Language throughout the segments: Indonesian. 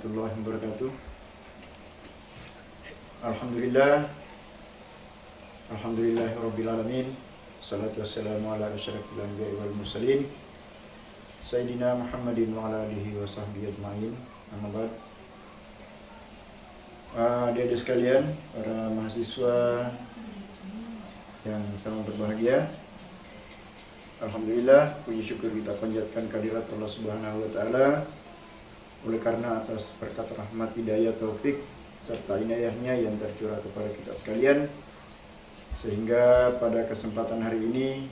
warahmatullahi wabarakatuh. Alhamdulillahirabbil alamin. Salatu wassalamu ala asyrafil anbiya'i wal mursalin Sayyidina Muhammadin wa ala alihi wa sahbihi ajma'in. Amma ba'd. Adik-adik sekalian, para mahasiswa yang sangat berbahagia, alhamdulillah, puji syukur kita panjatkan kehadirat Allah Subhanahu wa taala oleh karena atas berkat rahmat, hidayah, taufik serta inayahnya yang tercurah kepada kita sekalian, sehingga pada kesempatan hari ini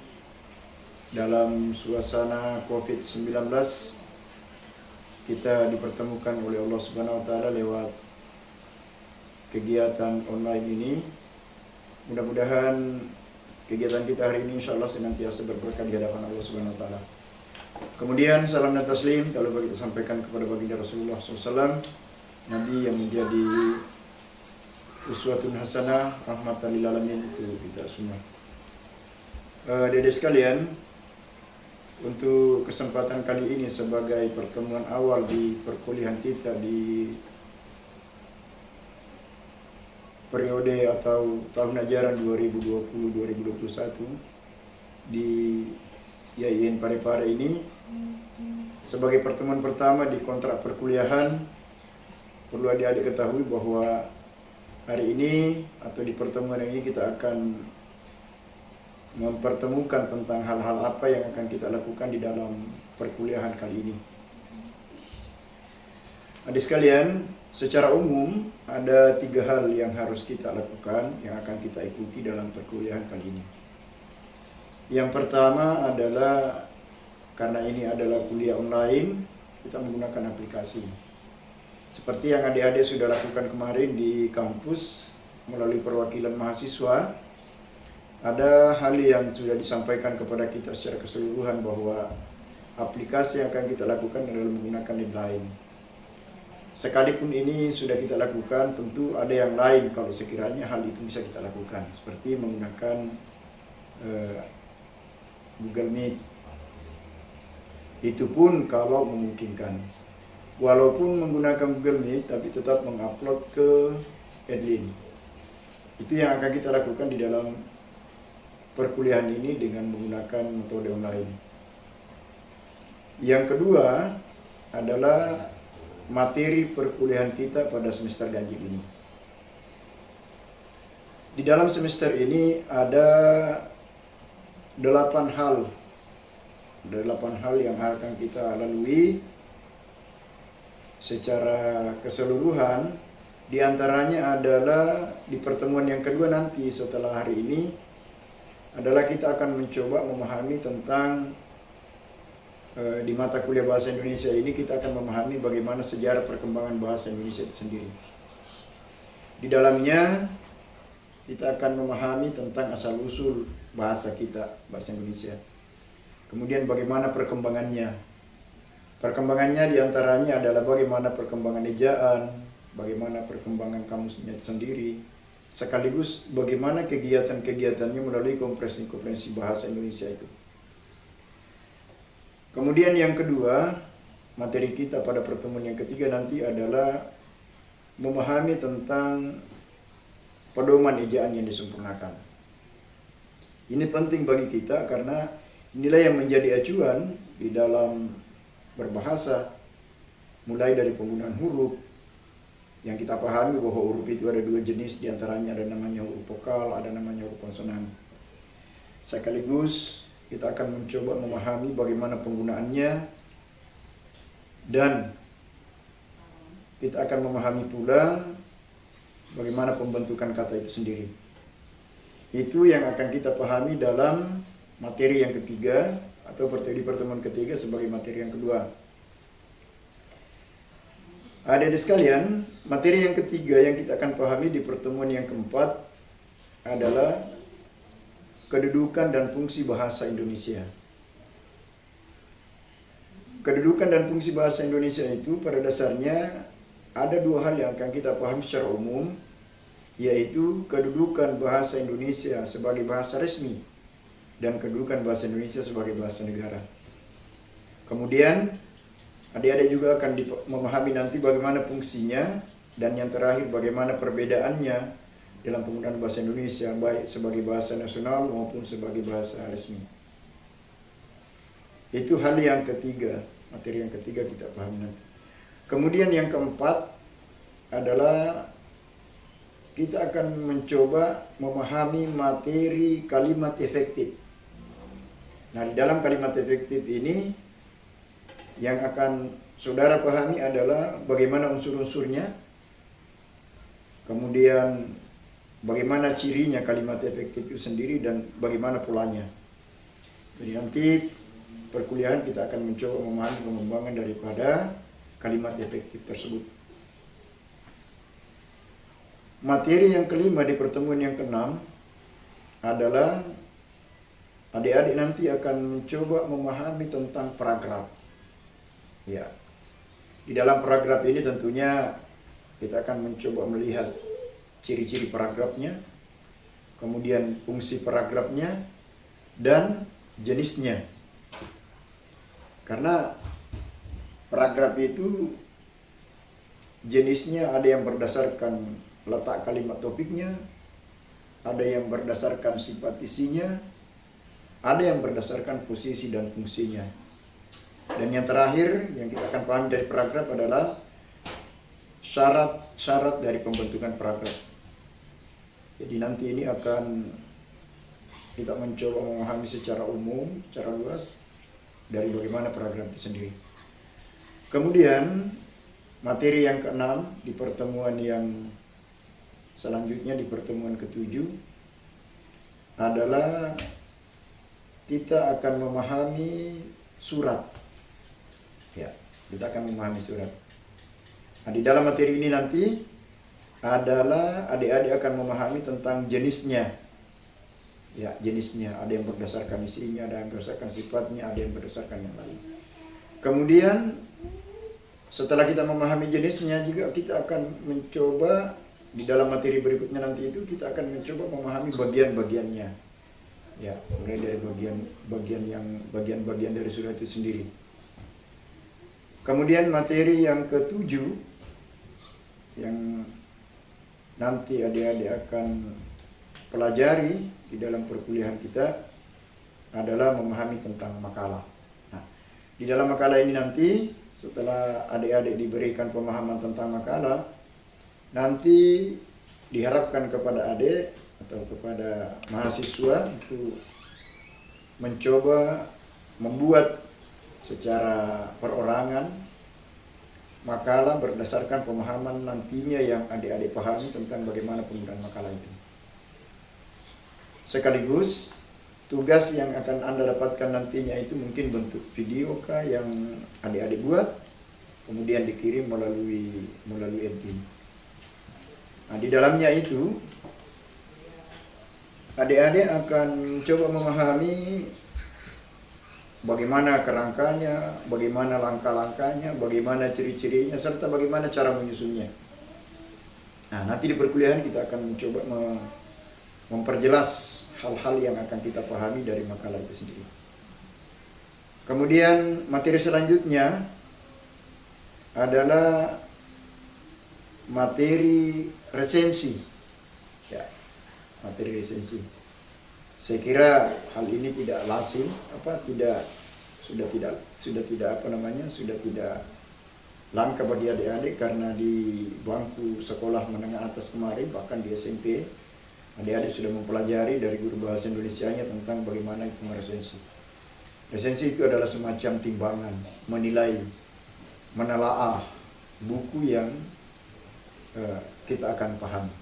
dalam suasana COVID-19 kita dipertemukan oleh Allah Subhanahu wa taala lewat kegiatan online ini. Mudah-mudahan kegiatan kita hari ini insya Allah senantiasa berberkah di hadapan Allah Subhanahu wa taala. Kemudian salam dan taslim kalau kita sampaikan kepada baginda Rasulullah SAW, Nabi yang menjadi uswatun hasanah, rahmatan lil alamin untuk kita semua. Adik-adik sekalian, untuk kesempatan kali ini sebagai pertemuan awal di perkuliahan kita di periode atau tahun ajaran 2020-2021 di IAIN Parepare ini, sebagai pertemuan pertama di kontrak perkuliahan, perlu adik-adik ketahui bahwa hari ini atau di pertemuan ini kita akan mempertemukan tentang hal-hal apa yang akan kita lakukan di dalam perkuliahan kali ini. Adik sekalian, secara umum ada 3 hal yang harus kita lakukan, yang akan kita ikuti dalam perkuliahan kali ini. Yang pertama adalah, karena ini adalah kuliah online, kita menggunakan aplikasi. Seperti yang adik-adik sudah lakukan kemarin di kampus melalui perwakilan mahasiswa, ada hal yang sudah disampaikan kepada kita secara keseluruhan bahwa aplikasi yang akan kita lakukan adalah menggunakan deadline. Sekalipun ini sudah kita lakukan, tentu ada yang lain kalau sekiranya hal itu bisa kita lakukan, seperti menggunakan Google Meet. Itu pun kalau memungkinkan. Walaupun menggunakan Google Meet, tapi tetap mengupload ke Edlin. Itu yang akan kita lakukan di dalam perkuliahan ini dengan menggunakan metode online. Yang kedua adalah materi perkuliahan kita pada semester ganjil ini. Di dalam semester ini ada 8 hal yang akan kita lalui secara keseluruhan. Di antaranya adalah di pertemuan yang kedua nanti setelah hari ini adalah kita akan mencoba memahami tentang di mata kuliah bahasa Indonesia ini kita akan memahami bagaimana sejarah perkembangan bahasa Indonesia itu sendiri. Di dalamnya kita akan memahami tentang asal-usul bahasa kita, bahasa Indonesia. Kemudian bagaimana perkembangannya. Perkembangannya diantaranya adalah bagaimana perkembangan ejaan, bagaimana perkembangan kamusnya itu sendiri, sekaligus bagaimana kegiatan-kegiatannya melalui kompresi-kompresi bahasa Indonesia itu. Kemudian yang kedua, materi kita pada pertemuan yang ketiga nanti adalah memahami tentang pedoman ejaan yang disempurnakan. Ini penting bagi kita karena inilah yang menjadi acuan di dalam berbahasa, mulai dari penggunaan huruf, yang kita pahami bahwa huruf itu ada 2 jenis, diantaranya ada namanya huruf vokal, ada namanya huruf konsonan. Sekaligus kita akan mencoba memahami bagaimana penggunaannya, dan kita akan memahami pula bagaimana pembentukan kata itu sendiri. Itu yang akan kita pahami dalam materi yang ketiga atau di pertemuan ketiga sebagai materi yang kedua. Adik-adik sekalian, materi yang ketiga yang kita akan pahami di pertemuan yang keempat adalah kedudukan dan fungsi bahasa Indonesia. Kedudukan dan fungsi bahasa Indonesia itu pada dasarnya ada 2 hal yang akan kita pahami secara umum, yaitu kedudukan bahasa Indonesia sebagai bahasa resmi dan kedudukan bahasa Indonesia sebagai bahasa negara. Kemudian Adik-adik juga akan memahami nanti bagaimana fungsinya, dan yang terakhir bagaimana perbedaannya dalam penggunaan bahasa Indonesia, baik sebagai bahasa nasional maupun sebagai bahasa resmi. Itu hal yang ketiga, materi yang ketiga kita pahami nanti. Kemudian yang keempat adalah kita akan mencoba memahami materi kalimat efektif. Nah, di dalam kalimat efektif ini yang akan saudara pahami adalah bagaimana unsur-unsurnya, kemudian bagaimana cirinya kalimat efektif itu sendiri, dan bagaimana polanya. Jadi nanti perkuliahan kita akan mencoba memahami pengembangan daripada kalimat efektif tersebut. Materi yang kelima di pertemuan yang keenam adalah adik-adik nanti akan mencoba memahami tentang paragraf. Ya, di dalam paragraf ini tentunya kita akan mencoba melihat ciri-ciri paragrafnya, kemudian fungsi paragrafnya, dan jenisnya. Karena paragraf itu jenisnya ada yang berdasarkan letak kalimat topiknya, ada yang berdasarkan sifat isinya, ada yang berdasarkan posisi dan fungsinya. Dan yang terakhir yang kita akan pahami dari paragraf adalah syarat-syarat dari pembentukan paragraf. Jadi nanti ini akan kita mencoba memahami secara umum, secara luas dari bagaimana paragraf itu sendiri. Kemudian materi yang keenam di pertemuan yang selanjutnya, di pertemuan ke-7 adalah kita akan memahami surat. Ya, kita akan memahami surat. Nah, di dalam materi ini nanti adalah adik-adik akan memahami tentang jenisnya. Ya, jenisnya. Ada yang berdasarkan isinya, ada yang berdasarkan sifatnya, ada yang berdasarkan yang lain. Kemudian setelah kita memahami jenisnya juga kita akan mencoba di dalam materi berikutnya nanti itu kita akan mencoba memahami bagian-bagiannya. Ya, mulai dari bagian-bagian dari surat itu sendiri. Kemudian materi yang ke-7 yang nanti adik-adik akan pelajari di dalam perkuliahan kita adalah memahami tentang makalah. Nah, di dalam makalah ini nanti setelah adik-adik diberikan pemahaman tentang makalah, nanti diharapkan kepada adik atau kepada mahasiswa itu mencoba membuat secara perorangan makalah berdasarkan pemahaman nantinya yang adik-adik pahami tentang bagaimana penggunaan makalah itu. Sekaligus tugas yang akan Anda dapatkan nantinya itu mungkin bentuk video kah yang adik-adik buat, kemudian dikirim melalui admin. Nah, di dalamnya itu adik-adik akan coba memahami bagaimana kerangkanya, bagaimana langkah-langkahnya, bagaimana ciri-cirinya, serta bagaimana cara menyusunnya. Nah, nanti di perkuliahan kita akan mencoba memperjelas hal-hal yang akan kita pahami dari makalah itu sendiri. Kemudian materi selanjutnya adalah materi resensi. Ya, materi resensi. Saya kira hal ini tidak lazim, sudah tidak langka bagi adik-adik, karena di bangku sekolah menengah atas kemarin, bahkan di SMP, adik-adik sudah mempelajari dari guru bahasa Indonesianya tentang bagaimana itu meresensi. Resensi itu adalah semacam timbangan, menilai, menelaah buku yang kita akan pahami.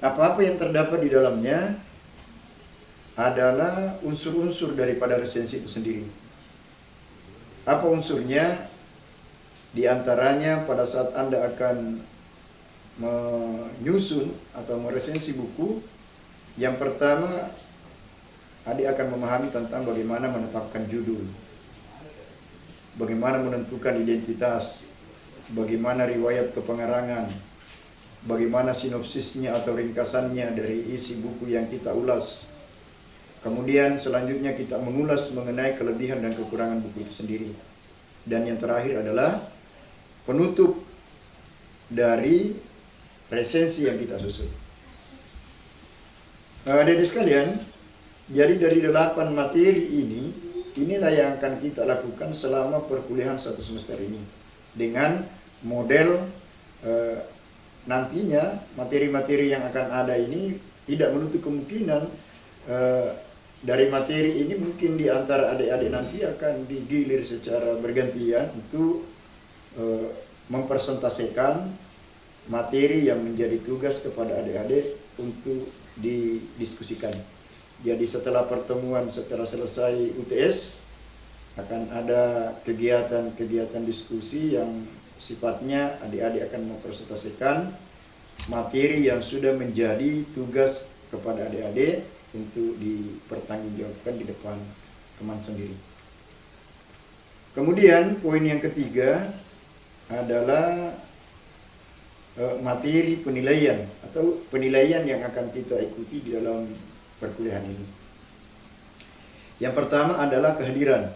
Apa-apa yang terdapat di dalamnya adalah unsur-unsur daripada resensi itu sendiri. Apa unsurnya? Di antaranya pada saat Anda akan menyusun atau meresensi buku, yang pertama adik akan memahami tentang bagaimana menetapkan judul, bagaimana menentukan identitas, bagaimana riwayat kepengerangan, bagaimana sinopsisnya atau ringkasannya dari isi buku yang kita ulas. Kemudian selanjutnya kita mengulas mengenai kelebihan dan kekurangan buku itu sendiri. Dan yang terakhir adalah penutup dari resensi yang kita susun. Adik-adik sekalian, jadi dari 8 materi ini, inilah yang akan kita lakukan selama perkuliahan 1 semester ini. Dengan model nantinya materi-materi yang akan ada ini tidak menutup kemungkinan dari materi ini mungkin di antara adik-adik nanti akan digilir secara bergantian untuk mempresentasikan materi yang menjadi tugas kepada adik-adik untuk didiskusikan. Jadi setelah pertemuan, setelah selesai UTS, akan ada kegiatan-kegiatan diskusi yang sifatnya adik-adik akan mempresentasikan materi yang sudah menjadi tugas kepada adik-adik untuk dipertanggungjawabkan di depan teman sendiri. Kemudian poin yang ketiga adalah materi penilaian atau penilaian yang akan kita ikuti di dalam perkuliahan ini. Yang pertama adalah kehadiran.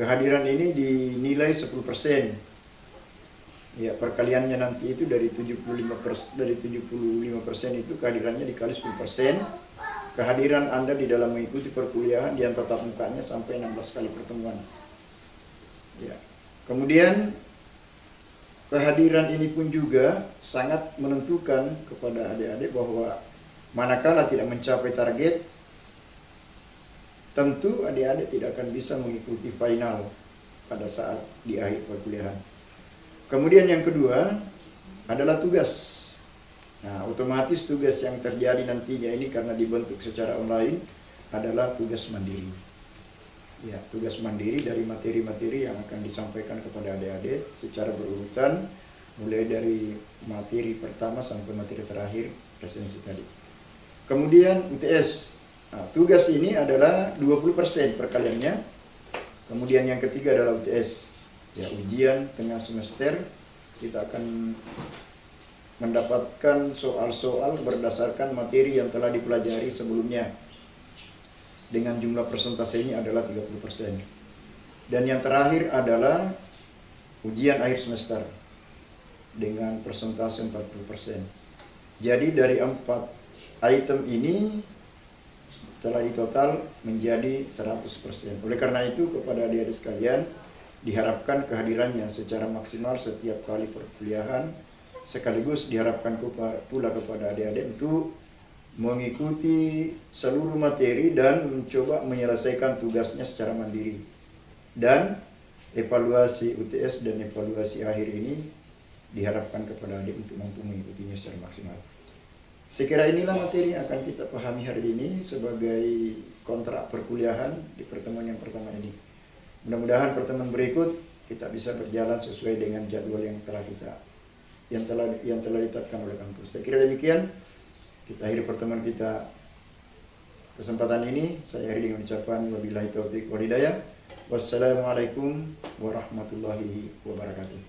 Kehadiran ini dinilai 10%. Ya, perkaliannya nanti itu dari 75% itu kehadirannya dikali 10%. Kehadiran Anda di dalam mengikuti perkuliahan yang tatap mukanya sampai 16 kali pertemuan. Ya. Kemudian kehadiran ini pun juga sangat menentukan kepada adik-adik bahwa manakala tidak mencapai target, tentu adik-adik tidak akan bisa mengikuti final pada saat di akhir perkuliahan. Kemudian yang kedua adalah tugas. Nah, otomatis tugas yang terjadi nantinya ini karena dibentuk secara online adalah tugas mandiri. Ya, tugas mandiri dari materi-materi yang akan disampaikan kepada adik-adik secara berurutan, mulai dari materi pertama sampai materi terakhir presensi tadi. Kemudian UTS. Nah, tugas ini adalah 20% perkaliannya. Kemudian yang ketiga adalah UTS. Ya, ujian tengah semester kita akan mendapatkan soal-soal berdasarkan materi yang telah dipelajari sebelumnya. Dengan jumlah persentasenya adalah 30%. Dan yang terakhir adalah ujian akhir semester dengan persentase 40%. Jadi dari 4 item ini telah ditotal menjadi 100%. Oleh karena itu kepada adik-adik sekalian diharapkan kehadirannya secara maksimal setiap kali perkuliahan, sekaligus diharapkan pula kepada adik-adik untuk mengikuti seluruh materi dan mencoba menyelesaikan tugasnya secara mandiri. Dan evaluasi UTS dan evaluasi akhir ini diharapkan kepada adik untuk mampu mengikutinya secara maksimal. Sekira inilah materi yang akan kita pahami hari ini sebagai kontrak perkuliahan di pertemuan yang pertama ini. Mudah-mudahan pertemuan berikut kita bisa berjalan sesuai dengan jadwal yang telah ditetapkan oleh kampus. Saya kira demikian. Kita akhiri pertemuan kita kesempatan ini. Saya akhiri dengan ucapan wabillahi taufiq wal hidayah. Wassalamualaikum warahmatullahi wabarakatuh.